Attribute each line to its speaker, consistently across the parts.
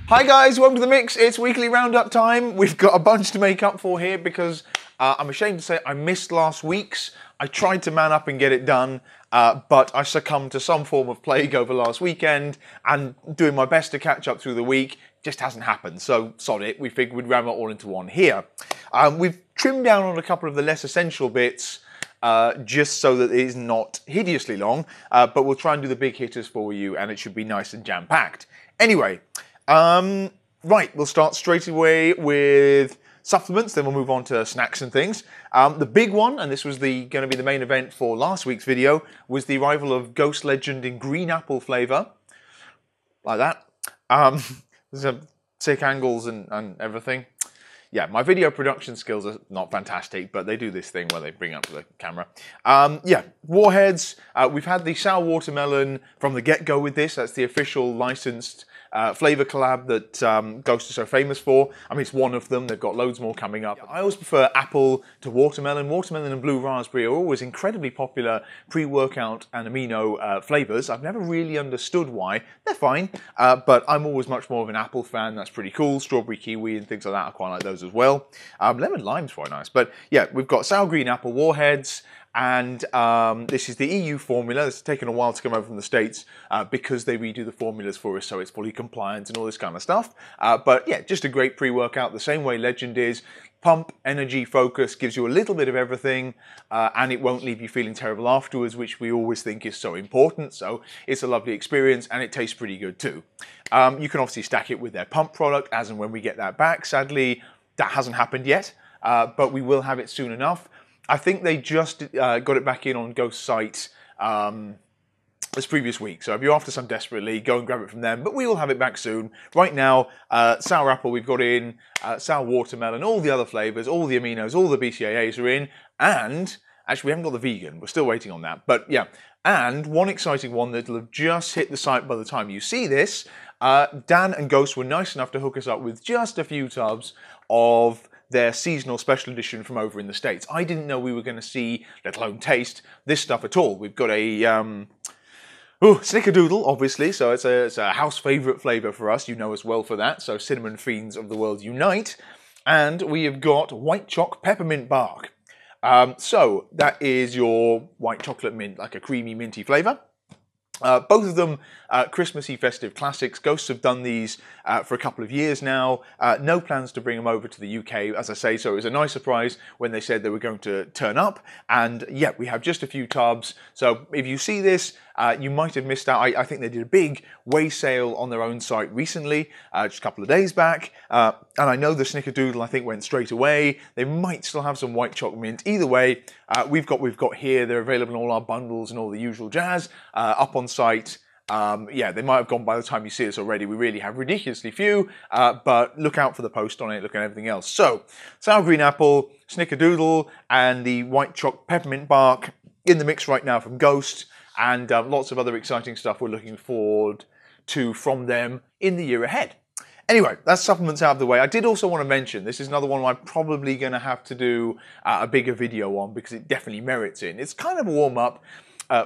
Speaker 1: Hi guys, welcome to the mix. It's weekly roundup time. We've got a bunch to make up for here because I'm ashamed to say I missed last week's. I tried to man up and get it done, but I succumbed to some form of plague over last weekend, and doing my best to catch up through the week just hasn't happened. So sod it, we figured we'd ram it all into one here. We've trimmed down on a couple of the less essential bits, just so that it is not hideously long, but we'll try and do the big hitters for you, and it should be nice and jam-packed. Anyway, right, we'll start straight away with supplements, then we'll move on to snacks and things. The big one, and this was going to be the main event for last week's video, was the arrival of Ghost Legend in green apple flavour. Like that. There's some sick angles and everything. Yeah, my video production skills are not fantastic, but they do this thing where they bring up the camera. Yeah, Warheads. We've had the sour watermelon from the get-go with this. That's the official licensed flavour collab that Ghost is so famous for. I mean, it's one of them. They've got loads more coming up. I always prefer apple to watermelon. Watermelon and blue raspberry are always incredibly popular pre-workout and amino flavours. I've never really understood why. They're fine, but I'm always much more of an apple fan. That's pretty cool. Strawberry kiwi and things like that, I quite like those as well. Lemon lime's quite nice. But yeah, we've got sour green apple Warheads. And this is the EU formula. It's taken a while to come over from the States because they redo the formulas for us, so it's fully compliant and all this kind of stuff. But yeah, just a great pre-workout, the same way Legend is. Pump, energy, focus, gives you a little bit of everything, and it won't leave you feeling terrible afterwards, which we always think is so important. So it's a lovely experience, and it tastes pretty good too. You can obviously stack it with their pump product, as and when we get that back. Sadly, that hasn't happened yet, but we will have it soon enough. I think they just got it back in on Ghost's site this previous week. So if you're after some desperately, go and grab it from them. But we will have it back soon. Right now, sour apple we've got in, sour watermelon, all the other flavours, all the aminos, all the BCAAs are in. And actually, we haven't got the vegan. We're still waiting on that. But yeah, and one exciting one that will have just hit the site by the time you see this. Dan and Ghost were nice enough to hook us up with just a few tubs of their seasonal special edition from over in the States. I didn't know we were going to see, let alone taste, this stuff at all. We've got a Snickerdoodle, obviously, so it's a house favourite flavour for us. You know us well for that, so cinnamon fiends of the world unite. And we have got white choc peppermint bark. So that is your white chocolate mint, like a creamy minty flavour. Both of them Christmassy festive classics. Ghosts have done these for a couple of years now. No plans to bring them over to the UK, as I say, so it was a nice surprise when they said they were going to turn up. And yeah, we have just a few tubs. So if you see this, you might have missed out. I think they did a big Whey sale on their own site recently, just a couple of days back. And I know the Snickerdoodle, I think, went straight away. They might still have some white chocolate mint. Either way, we've got here. They're available in all our bundles and all the usual jazz up on site. Yeah, they might have gone by the time you see us already. We really have ridiculously few, but look out for the post on it, look at everything else. So, sour green apple, Snickerdoodle, and the white choc peppermint bark in the mix right now from Ghost, and lots of other exciting stuff we're looking forward to from them in the year ahead. Anyway, that's supplements out of the way. I did also want to mention, this is another one I'm probably going to have to do a bigger video on because it definitely merits it. It's kind of a warm-up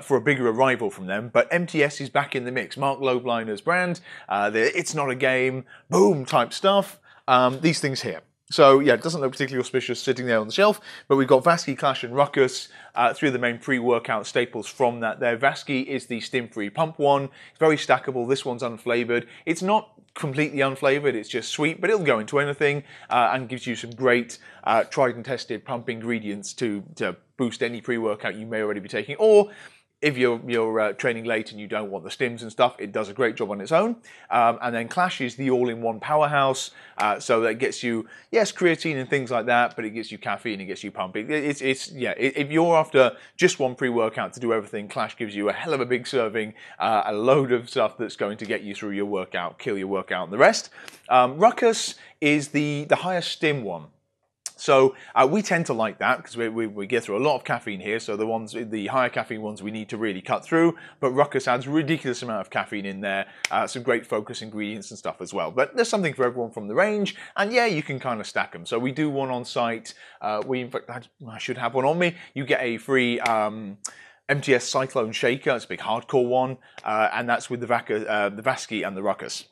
Speaker 1: for a bigger arrival from them, but MTS is back in the mix. Marc Lobliner's brand, it's not a game, boom type stuff, these things here. So yeah, it doesn't look particularly auspicious sitting there on the shelf, but we've got Vasky, Clash and Ruckus, three of the main pre-workout staples from that there. Vasky is the stim-free pump one. It's very stackable. This one's unflavoured. It's not completely unflavoured, it's just sweet, but it'll go into anything and gives you some great tried and tested pump ingredients to boost any pre-workout you may already be taking, or if you're training late and you don't want the stims and stuff, it does a great job on its own. And then Clash is the all-in-one powerhouse, so that gets you, yes, creatine and things like that, but it gets you caffeine, it gets you pumping. Yeah, if you're after just one pre-workout to do everything, Clash gives you a hell of a big serving, a load of stuff that's going to get you through your workout, kill your workout and the rest. Ruckus is the higher stim one. So we tend to like that because we get through a lot of caffeine here. So the higher caffeine ones we need to really cut through. But Ruckus adds a ridiculous amount of caffeine in there. Some great focus ingredients and stuff as well. But there's something for everyone from the range. And yeah, you can kind of stack them. So we do one on site. In fact, I should have one on me. You get a free MTS Cyclone Shaker. It's a big hardcore one. And that's with the Vasky and the Ruckus.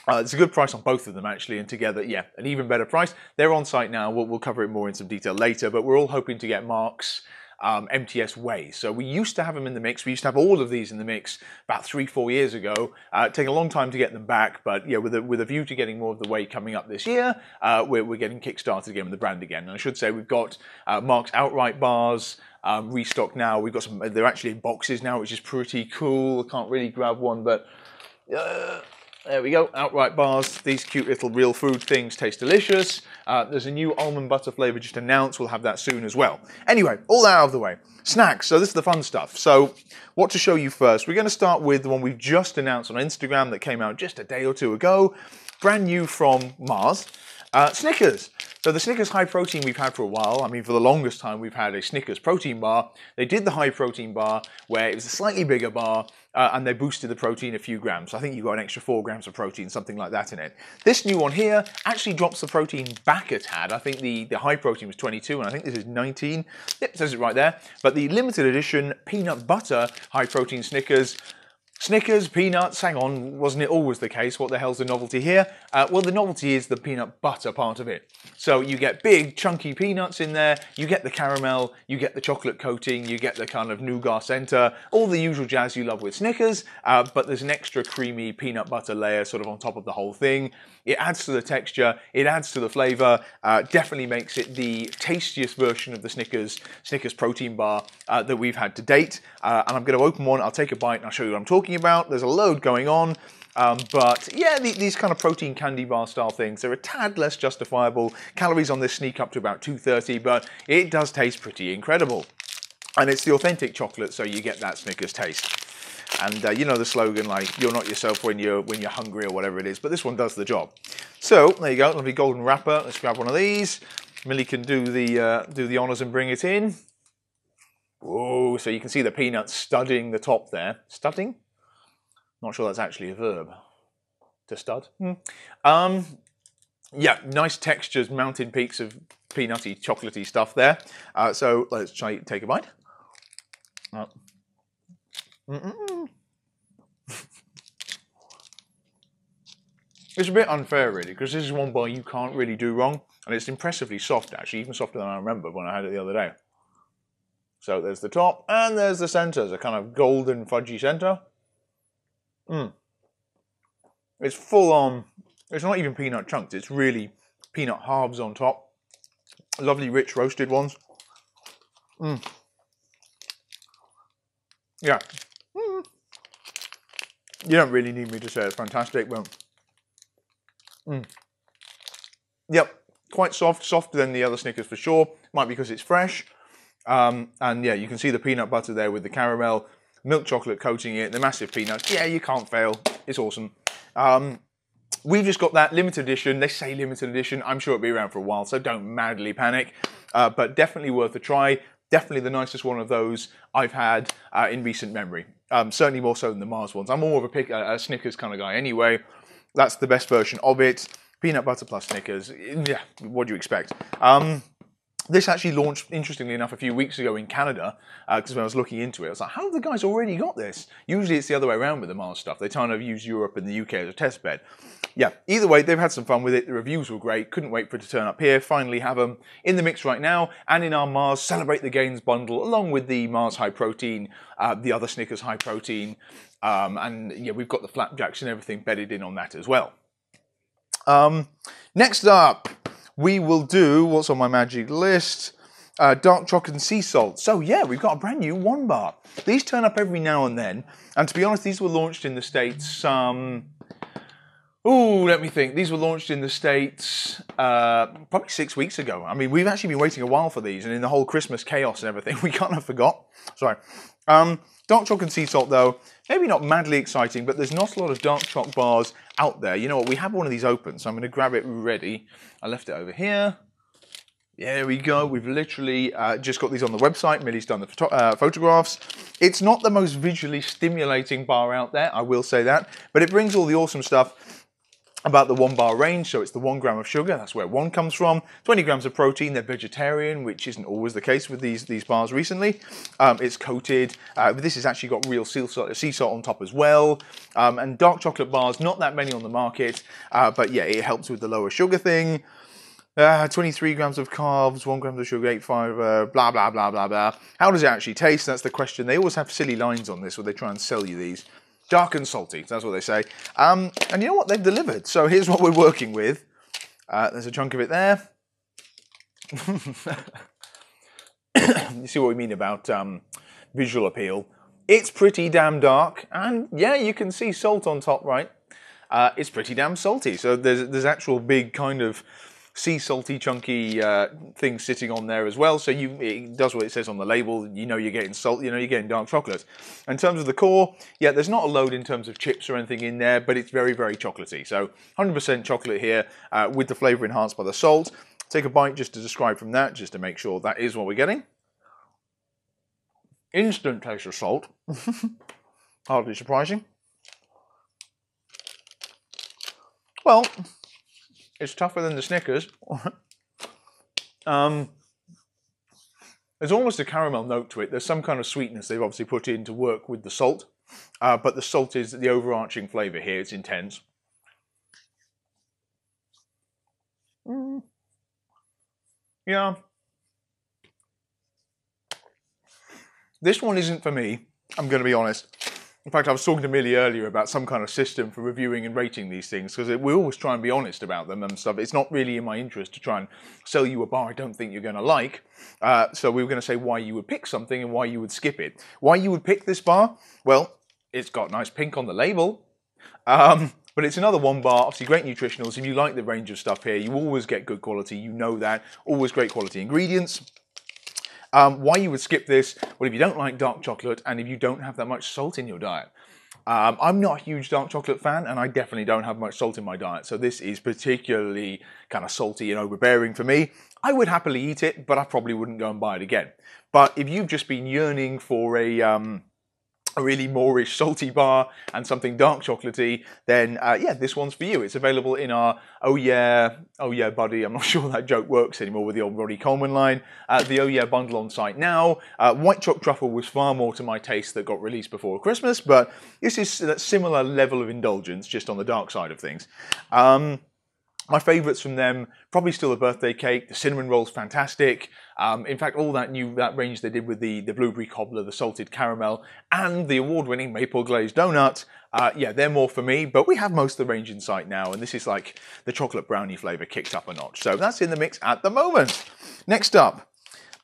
Speaker 1: It's a good price on both of them, actually, and together, yeah, an even better price. They're on site now. We'll cover it more in some detail later, but we're all hoping to get Marc's MTS Whey. So we used to have them in the mix. We used to have all of these in the mix about 3-4 years ago. Take a long time to get them back, but yeah, with a view to getting more of the Whey coming up this year, we're getting kickstarted again with the brand again. And I should say we've got Marc's outright bars restocked now. We've got some. They're actually in boxes now, which is pretty cool. I can't really grab one, but. There we go, outright bars. These cute little real food things taste delicious. There's a new almond butter flavour just announced. We'll have that soon as well. Anyway, all that out of the way. Snacks, so this is the fun stuff. So what to show you first? We're going to start with the one we've just announced on Instagram that came out just a day or two ago. Brand new from Mars. Snickers. So the Snickers high protein we've had for a while. I mean, for the longest time we've had a Snickers protein bar. They did the high protein bar where it was a slightly bigger bar and they boosted the protein a few grams. I think you got an extra 4 grams of protein, something like that in it. This new one here actually drops the protein back a tad. I think the high protein was 22 and I think this is 19. Yep, it says it right there. But the limited edition peanut butter high protein Snickers. Snickers, peanuts, hang on, wasn't it always the case? What the hell's the novelty here? Well, the novelty is the peanut butter part of it. So you get big, chunky peanuts in there, you get the caramel, you get the chocolate coating, you get the kind of nougat center, all the usual jazz you love with Snickers, but there's an extra creamy peanut butter layer sort of on top of the whole thing. It adds to the texture, it adds to the flavor, definitely makes it the tastiest version of the Snickers protein bar that we've had to date. And I'm going to open one, I'll take a bite and I'll show you what I'm talking about. There's a load going on, but yeah, these kind of protein candy bar style things, they're a tad less justifiable. Calories on this sneak up to about 230, but it does taste pretty incredible. And it's the authentic chocolate, so you get that Snickers taste. And you know the slogan, like, you're not yourself when you're hungry or whatever it is, but this one does the job. So there you go, lovely golden wrapper. Let's grab one of these. Millie can do the honors and bring it in. Oh, so you can see the peanuts studding the top there. Studding? Not sure that's actually a verb. To stud? Yeah, nice textures, mountain peaks of peanutty, chocolatey stuff there. So let's try take a bite. It's a bit unfair, really, because this is one bar you can't really do wrong, and it's impressively soft, actually, even softer than I remember when I had it the other day. So there's the top, and there's the centre. It's a kind of golden, fudgy centre. It's full on. It's not even peanut chunks. It's really peanut halves on top. Lovely, rich, roasted ones. Yeah. You don't really need me to say it's fantastic, but... Yep, quite soft, softer than the other Snickers for sure. Might be because it's fresh. And yeah, you can see the peanut butter there with the caramel, milk chocolate coating it, the massive peanuts. Yeah, you can't fail. It's awesome. We've just got that limited edition. They say limited edition. I'm sure it'll be around for a while, so don't madly panic. But definitely worth a try. Definitely the nicest one of those I've had in recent memory. Certainly more so than the Mars ones. I'm more of a Snickers kind of guy anyway. That's the best version of it. Peanut butter plus Snickers. Yeah, what do you expect? This actually launched, interestingly enough, a few weeks ago in Canada, because when I was looking into it, I was like, how have the guys already got this? Usually it's the other way around with the Mars stuff. They kind of use Europe and the UK as a test bed. Yeah, either way, they've had some fun with it. The reviews were great. Couldn't wait for it to turn up here. Finally have them in the mix right now, and in our Mars Celebrate the Gains bundle, along with the Mars High Protein, the other Snickers High Protein, and yeah, we've got the flapjacks and everything bedded in on that as well. Next up, we will do, what's on my magic list? Dark chocolate and sea salt. So yeah, we've got a brand new one bar. These turn up every now and then, and to be honest, these were launched in the States, let me think. These were launched in the States probably 6 weeks ago. I mean, we've actually been waiting a while for these, and in the whole Christmas chaos and everything, we kind of forgot. Sorry. Dark chocolate and sea salt, though, maybe not madly exciting, but there's not a lot of dark chocolate bars out there. You know what? We have one of these open, so I'm going to grab it ready. I left it over here. There we go. We've literally just got these on the website. Millie's done the photographs. It's not the most visually stimulating bar out there, I will say that, but it brings all the awesome stuff. about the 1 bar range, so it's the 1 gram of sugar, that's where 1 comes from, 20 grams of protein, they're vegetarian, which isn't always the case with these bars recently. It's coated, this has actually got real sea salt on top as well, and dark chocolate bars, not that many on the market, but yeah, it helps with the lower sugar thing. 23 grams of carbs, 1 gram of sugar, 8 fiber, blah, blah, blah, blah, blah. How does it actually taste? That's the question. They always have silly lines on this where they try and sell you these. Dark and salty, that's what they say. And you know what? They've delivered. So here's what we're working with. There's a chunk of it there. You see what we mean about visual appeal. It's pretty damn dark. And yeah, you can see salt on top, right? It's pretty damn salty. So there's actual big kind of sea salty, chunky thing sitting on there as well. So it does what it says on the label. You know you're getting salt, you know you're getting dark chocolate. In terms of the core, yeah, there's not a load in terms of chips or anything in there, but it's very, very chocolatey. So 100% chocolate here with the flavour enhanced by the salt. Take a bite just to describe from that, just to make sure that is what we're getting. Instant taste of salt. Hardly surprising. Well, it's tougher than the Snickers. There's almost a caramel note to it. There's some kind of sweetness they've obviously put in to work with the salt. But the salt is the overarching flavour here. It's intense. Yeah. This one isn't for me, I'm going to be honest. In fact, I was talking to Millie earlier about some kind of system for reviewing and rating these things, because we always try and be honest about them and stuff. It's not really in my interest to try and sell you a bar I don't think you're going to like. So we were going to say why you would pick something and why you would skip it. Why you would pick this bar? Well, it's got nice pink on the label. But it's another 1 bar, obviously great nutritionals. If you like the range of stuff here, you always get good quality. You know that. Always great quality ingredients. Why you would skip this? Well, if you don't like dark chocolate and if you don't have that much salt in your diet. I'm not a huge dark chocolate fan, and I definitely don't have much salt in my diet, so this is particularly kind of salty and overbearing for me. I would happily eat it, but I probably wouldn't go and buy it again. But if you've just been yearning for a really moreish salty bar and something dark chocolatey, then yeah, this one's for you. It's available in our oh yeah buddy, I'm not sure that joke works anymore with the old Roddy Coleman line, the oh yeah bundle on site now. White choc truffle was far more to my taste that got released before Christmas, but this is that similar level of indulgence, just on the dark side of things. My favourites from them, probably still the birthday cake. The cinnamon roll's fantastic. In fact, all that range they did with the blueberry cobbler, the salted caramel, and the award-winning maple glazed donut. Yeah, they're more for me, but we have most of the range in sight now, and this is like the chocolate brownie flavour kicked up a notch. So that's in the mix at the moment. Next up,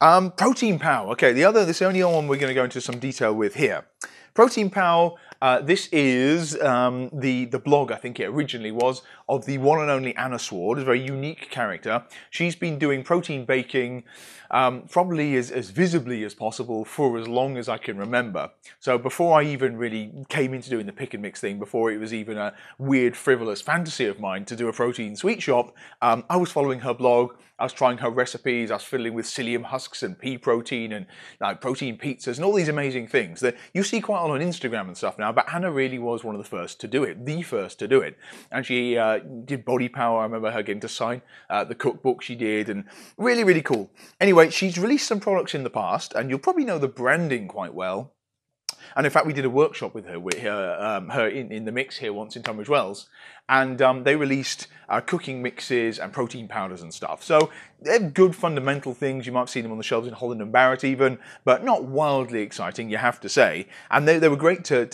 Speaker 1: Protein Pow. Okay, this is the only one we're going to go into some detail with here. Protein Pow, this is the blog, I think it originally was, of the one and only Anna Sword, a very unique character. She's been doing protein baking probably as visibly as possible for as long as I can remember. So before I even really came into doing the pick and mix thing, before it was even a weird, frivolous fantasy of mine to do a protein sweet shop, I was following her blog. I was trying her recipes, I was fiddling with psyllium husks and pea protein and protein pizzas and all these amazing things that you see quite a lot on Instagram and stuff now, but Anna really was one of the first to do it, the first to do it. And she did Body Power, I remember her getting to sign the cookbook she did, and really, really cool. Anyway, she's released some products in the past, and you'll probably know the branding quite well. And in fact, we did a workshop with her in the mix here once in Tunbridge Wells. And they released cooking mixes and protein powders and stuff. So they're good fundamental things. You might have seen them on the shelves in Holland and Barrett even, but not wildly exciting, you have to say. And they were great to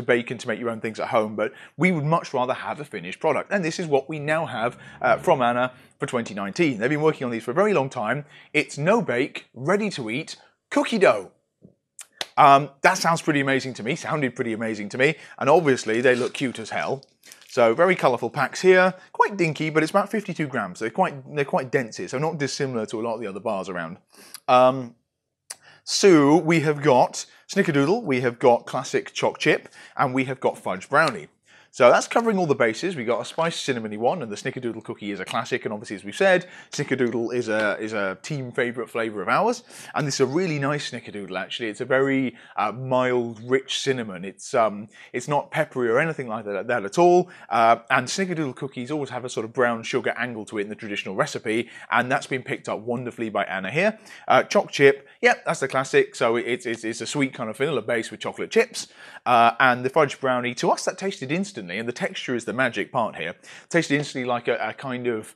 Speaker 1: bake and to make your own things at home, but we would much rather have a finished product. And this is what we now have from Anna for 2019. They've been working on these for a very long time. It's no bake, ready to eat, cookie dough. That sounds pretty amazing to me, sounded pretty amazing to me, and obviously they look cute as hell. So very colourful packs here, quite dinky, but it's about 52 grams, so they're quite dense here, so not dissimilar to a lot of the other bars around. So we have got Snickerdoodle, we have got classic choc chip, and we have got fudge brownie. So that's covering all the bases. We got a spiced cinnamony one, and the Snickerdoodle cookie is a classic. And obviously, as we've said, Snickerdoodle is a team favourite flavour of ours. And this is a really nice Snickerdoodle. Actually, it's a very mild, rich cinnamon. It's not peppery or anything like that at all. And Snickerdoodle cookies always have a sort of brown sugar angle to it in the traditional recipe, and that's been picked up wonderfully by Anna here. Choc chip, yep, that's the classic. So it's a sweet kind of vanilla base with chocolate chips. And the fudge brownie, to us that tasted instantly, and the texture is the magic part here. Tasted instantly like a kind of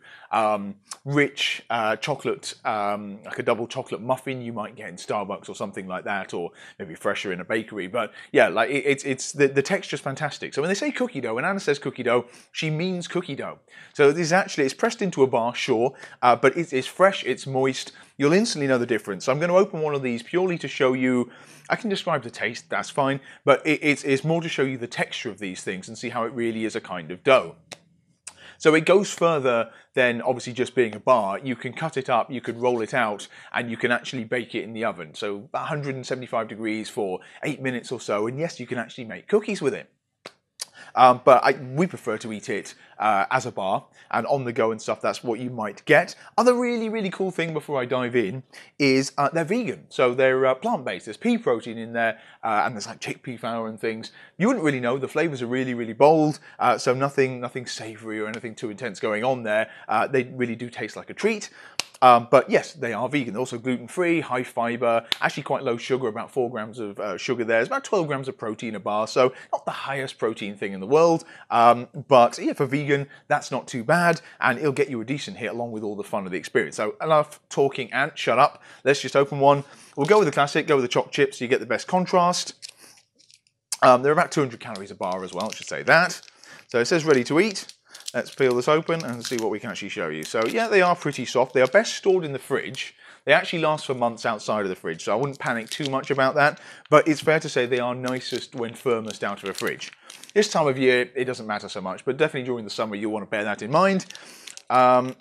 Speaker 1: rich chocolate, like a double chocolate muffin you might get in Starbucks or something like that, or maybe fresher in a bakery. But yeah, like it's the texture's fantastic. So when they say cookie dough, when Anna says cookie dough, she means cookie dough. So this is actually, it's pressed into a bar, sure, but it's fresh, it's moist. You'll instantly know the difference. So I'm going to open one of these purely to show you. I can describe the taste, that's fine, but it's more to show you the texture of these things and see how it really is a kind of dough. So it goes further than obviously just being a bar. You can cut it up, you can roll it out, and you can actually bake it in the oven. So 175 degrees for 8 minutes or so, and yes, you can actually make cookies with it. But we prefer to eat it as a bar and on the go and stuff. That's what you might get. Other really, really cool thing before I dive in is they're vegan. So they're plant-based. There's pea protein in there and there's like chickpea flour and things. You wouldn't really know. The flavors are really, really bold. So nothing savory or anything too intense going on there. They really do taste like a treat. But yes, they are vegan. They're also gluten-free, high fiber, actually quite low sugar, about 4 grams of sugar there. It's about 12 grams of protein a bar, so not the highest protein thing in the world. But yeah, for vegan, that's not too bad, and it'll get you a decent hit along with all the fun of the experience. So enough talking and shut up. Let's just open one. We'll go with the classic, go with the choc chips, so you get the best contrast. They're about 200 calories a bar as well, I should say that. So it says ready to eat. Let's peel this open and see what we can actually show you. So yeah, they are pretty soft. They are best stored in the fridge. They actually last for months outside of the fridge, so I wouldn't panic too much about that. But it's fair to say they are nicest when firmest out of a fridge. This time of year, it doesn't matter so much, but definitely during the summer, you'll want to bear that in mind. And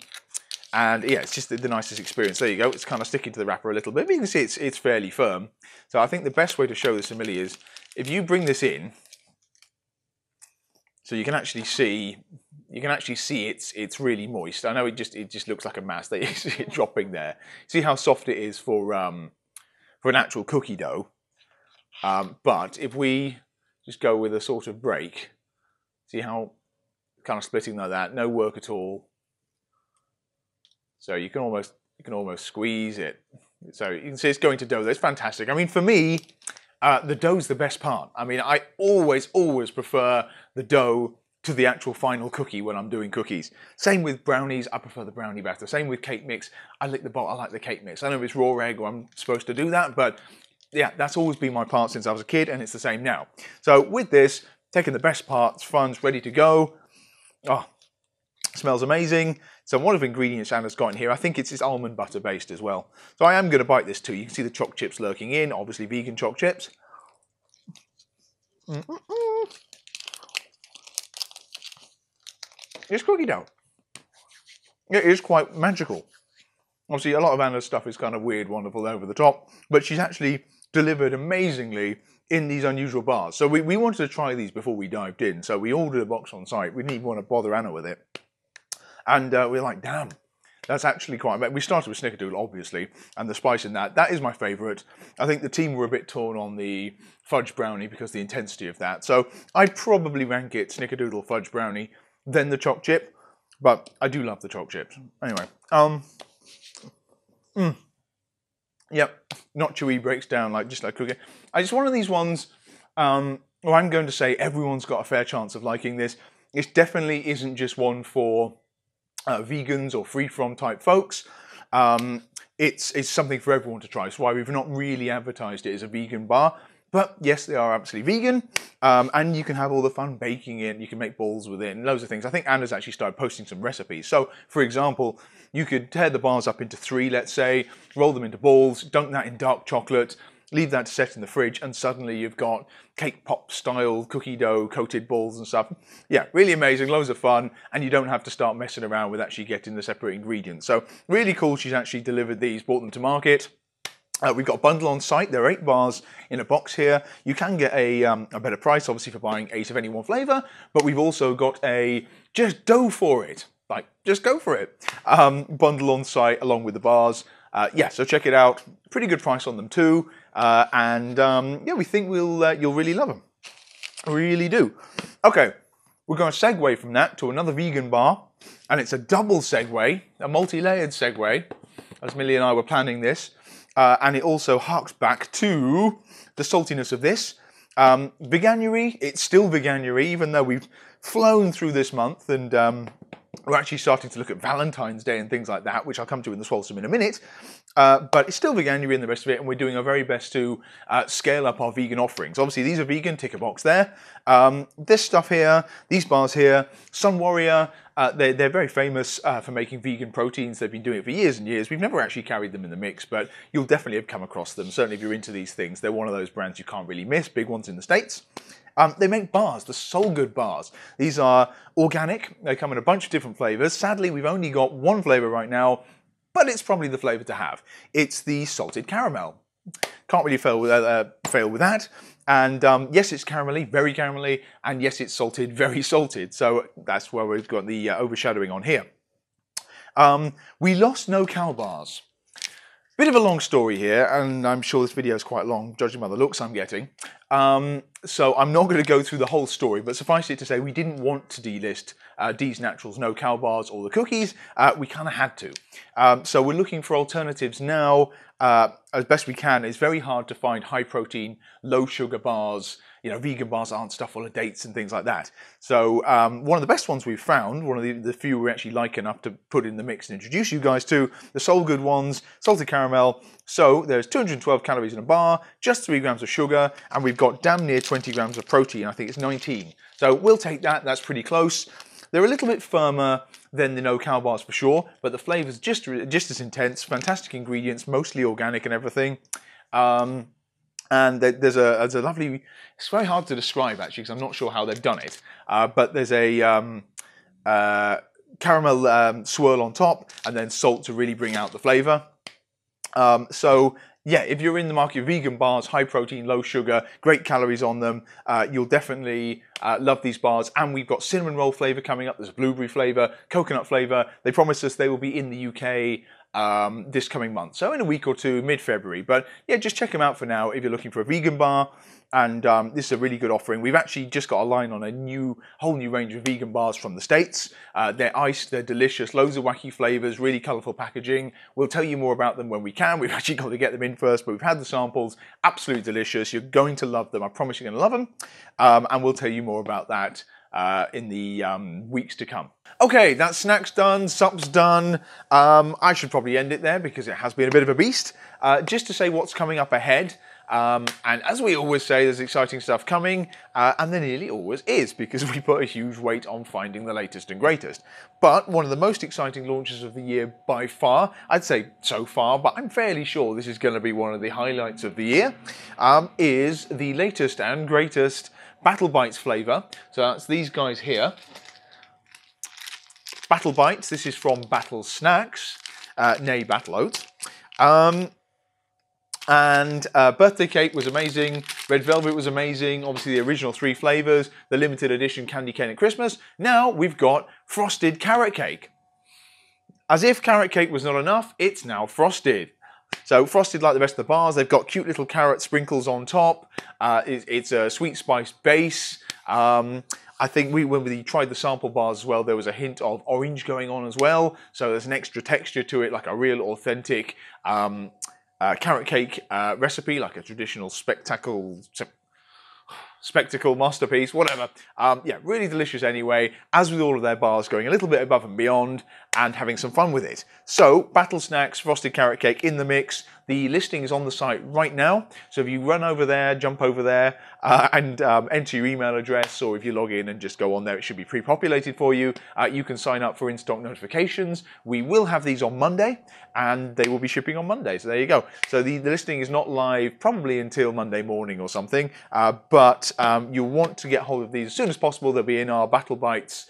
Speaker 1: yeah, it's just the nicest experience. There you go. It's kind of sticking to the wrapper a little bit, but you can see it's fairly firm. So I think the best way to show this to Millie is if you bring this in, so you can actually see. It's really moist. I know it just looks like a mass. That you see it dropping there. See how soft it is for an actual cookie dough. But if we just go with a sort of break, see how kind of splitting like that, no work at all. So you can almost squeeze it. So you can see it's going to dough. That's fantastic. I mean, for me, the dough's the best part. I mean, I always prefer the dough to the actual final cookie when I'm doing cookies. Same with brownies, I prefer the brownie batter. Same with cake mix, I like the cake mix. I know it's raw egg or I'm supposed to do that, but yeah, that's always been my part since I was a kid, and it's the same now. So with this, taking the best parts, fun's ready to go. Oh, smells amazing. So what of ingredients Anna's got in here? I think it's almond butter based as well. So I am going to bite this too. You can see the choc chips lurking in, obviously vegan choc chips. It's cookie dough. It is quite magical. Obviously, a lot of Anna's stuff is kind of weird, wonderful, over the top, but she's actually delivered amazingly in these unusual bars. So we wanted to try these before we dived in, so we ordered a box on site. We didn't even want to bother Anna with it. And we're like, damn, that's actually quite... We started with Snickerdoodle, obviously, and the spice in that is my favourite. I think the team were a bit torn on the fudge brownie because of the intensity of that. So I'd probably rank it Snickerdoodle fudge brownie, then the choc chip, but I do love the choc chips. Anyway, yep, not chewy, breaks down just like cookie. It's one of these ones, well, I'm going to say everyone's got a fair chance of liking this. It definitely isn't just one for vegans or free-from type folks. It's something for everyone to try. That's why we've not really advertised it as a vegan bar. But yes, they are absolutely vegan, and you can have all the fun baking it. You can make balls with it and loads of things. I think Anna's actually started posting some recipes. So, for example, you could tear the bars up into 3, let's say, roll them into balls, dunk that in dark chocolate, leave that to set in the fridge, and suddenly you've got cake pop style cookie dough coated balls and stuff. Yeah, really amazing, loads of fun, and you don't have to start messing around with actually getting the separate ingredients. So really cool she's actually delivered these, brought them to market. We've got a bundle on site. There are 8 bars in a box here. You can get a better price, obviously, for buying 8 of any one flavour. But we've also got a just go for it, like just go for it, bundle on site along with the bars. Yeah, so check it out. Pretty good price on them too. Yeah, we think you'll really love them. Really do. Okay, we're going to segue from that to another vegan bar, and it's a double segue, a multi-layered segue, as Millie and I were planning this. And it also harks back to the saltiness of this. Veganuary, it's still Veganuary, even though we've flown through this month, and we're actually starting to look at Valentine's Day and things like that, which I'll come to in the Swolsome in a minute. But it's still Veganuary and the rest of it, and we're doing our very best to scale up our vegan offerings. Obviously, these are vegan, tick a box there. This stuff here, these bars here, Sun Warrior, they're very famous for making vegan proteins. They've been doing it for years and years. We've never actually carried them in the mix, but you'll definitely have come across them. Certainly if you're into these things, they're one of those brands you can't really miss, big ones in the States. They make bars, the Soul Good bars. These are organic. They come in a bunch of different flavours. Sadly, we've only got one flavour right now, but it's probably the flavour to have. It's the salted caramel. Can't really fail with that. And yes, it's caramelly, very caramelly, and yes, it's salted, very salted. So that's where we've got the overshadowing on here. We lost no-cal bars. Bit of a long story here, and I'm sure this video is quite long, judging by the looks I'm getting. So I'm not going to go through the whole story, but suffice it to say, we didn't want to delist D's Naturals no-cal bars or the cookies. We kind of had to. So we're looking for alternatives now as best we can. It's very hard to find high-protein, low-sugar bars. You know, vegan bars aren't stuff full of dates and things like that. So one of the best ones we've found, one of the few we actually like enough to put in the mix and introduce you guys to, the Soul Good ones, salted caramel. So there's 212 calories in a bar, just 3 grams of sugar, and we've got damn near 20 grams of protein. I think it's 19. So we'll take that. That's pretty close. They're a little bit firmer than the no-cal bars for sure, but the flavour's just as intense. Fantastic ingredients, mostly organic and everything. And there's a lovely, it's very hard to describe actually because I'm not sure how they've done it, but there's a caramel swirl on top and then salt to really bring out the flavour. So yeah, if you're in the market, vegan bars, high protein, low sugar, great calories on them, you'll definitely love these bars. And we've got cinnamon roll flavour coming up, there's a blueberry flavour, coconut flavour. They promised us they will be in the UK this coming month, so in a week or two, mid-February. But yeah, just check them out for now if you're looking for a vegan bar, and this is a really good offering. We've actually just got a line on a whole new range of vegan bars from the States. They're iced, they're delicious, loads of wacky flavours, really colourful packaging. We'll tell you more about them when we can. We've actually got to get them in first, but we've had the samples, absolutely delicious. You're going to love them, I promise you're going to love them, and we'll tell you more about that in the weeks to come. Okay, that's snacks done, supps done. I should probably end it there because it has been a bit of a beast. Just to say what's coming up ahead. And as we always say, there's exciting stuff coming, and there nearly always is, because we put a huge weight on finding the latest and greatest. But one of the most exciting launches of the year by far, I'd say so far, but I'm fairly sure this is going to be one of the highlights of the year, is the latest and greatest Battle Bites flavour. So that's these guys here. Battle Bites, this is from Battle Snacks, nay Battle Oats. Birthday cake was amazing, red velvet was amazing, obviously the original 3 flavours, the limited edition candy cane at Christmas. Now we've got frosted carrot cake. As if carrot cake was not enough, it's now frosted. So frosted like the rest of the bars, they've got cute little carrot sprinkles on top. It's a sweet spice base. I think when we tried the sample bars as well, there was a hint of orange going on as well. So there's an extra texture to it, like a real authentic carrot cake recipe, like a traditional spectacle masterpiece, whatever. Yeah, really delicious anyway, as with all of their bars, going a little bit above and beyond and having some fun with it. So, Battle Snacks frosted carrot cake in the mix. The listing is on the site right now, so if you run over there, jump over there, and enter your email address, or if you log in and just go on there, it should be pre-populated for you. You can sign up for in-stock notifications. We will have these on Monday, and they will be shipping on Monday, so there you go. So the listing is not live probably until Monday morning or something, but you'll want to get hold of these as soon as possible. They'll be in our Battle Bites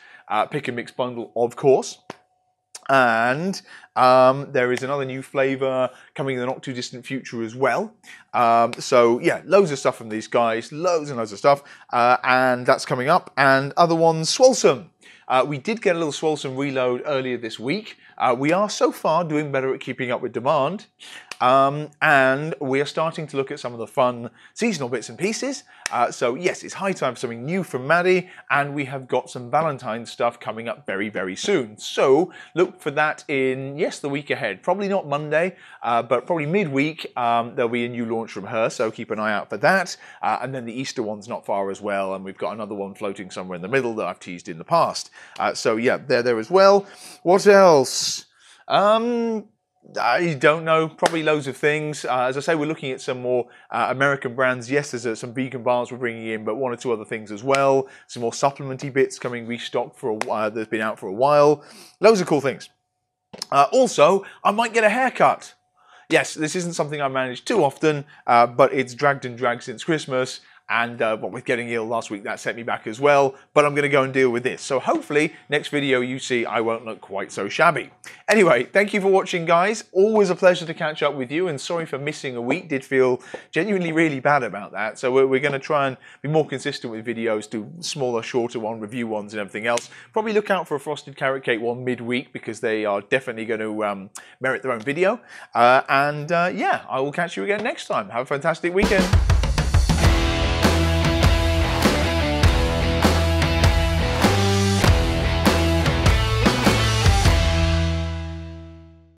Speaker 1: pick and mix bundle, of course. And there is another new flavour coming in the not too distant future as well. So yeah, loads of stuff from these guys, loads and loads of stuff, and that's coming up. And other ones, Swolsome. We did get a little Swolsome reload earlier this week. We are so far doing better at keeping up with demand. And we are starting to look at some of the fun seasonal bits and pieces. So yes, it's high time for something new from Maddie, and we have got some Valentine's stuff coming up very, very soon. So look for that in, yes, the week ahead. Probably not Monday, but probably midweek, there'll be a new launch from her, so keep an eye out for that. And then the Easter one's not far as well, and we've got another one floating somewhere in the middle that I've teased in the past. So yeah, they're there as well. What else? I don't know, probably loads of things. As I say, we're looking at some more American brands. Yes, there's some vegan bars we're bringing in, but one or two other things as well. Some more supplementy bits coming restocked for a while, that's been out for a while. Loads of cool things. Also, I might get a haircut. Yes, this isn't something I manage too often, but it's dragged and dragged since Christmas. And with getting ill last week, that set me back as well. But I'm going to go and deal with this. So hopefully, next video you see, I won't look quite so shabby. Anyway, thank you for watching, guys. Always a pleasure to catch up with you. And sorry for missing a week. Did feel genuinely really bad about that. So we're going to try and be more consistent with videos, do smaller, shorter one, review ones and everything else. Probably look out for a frosted carrot cake one midweek, because they are definitely going to merit their own video. Yeah, I will catch you again next time. Have a fantastic weekend.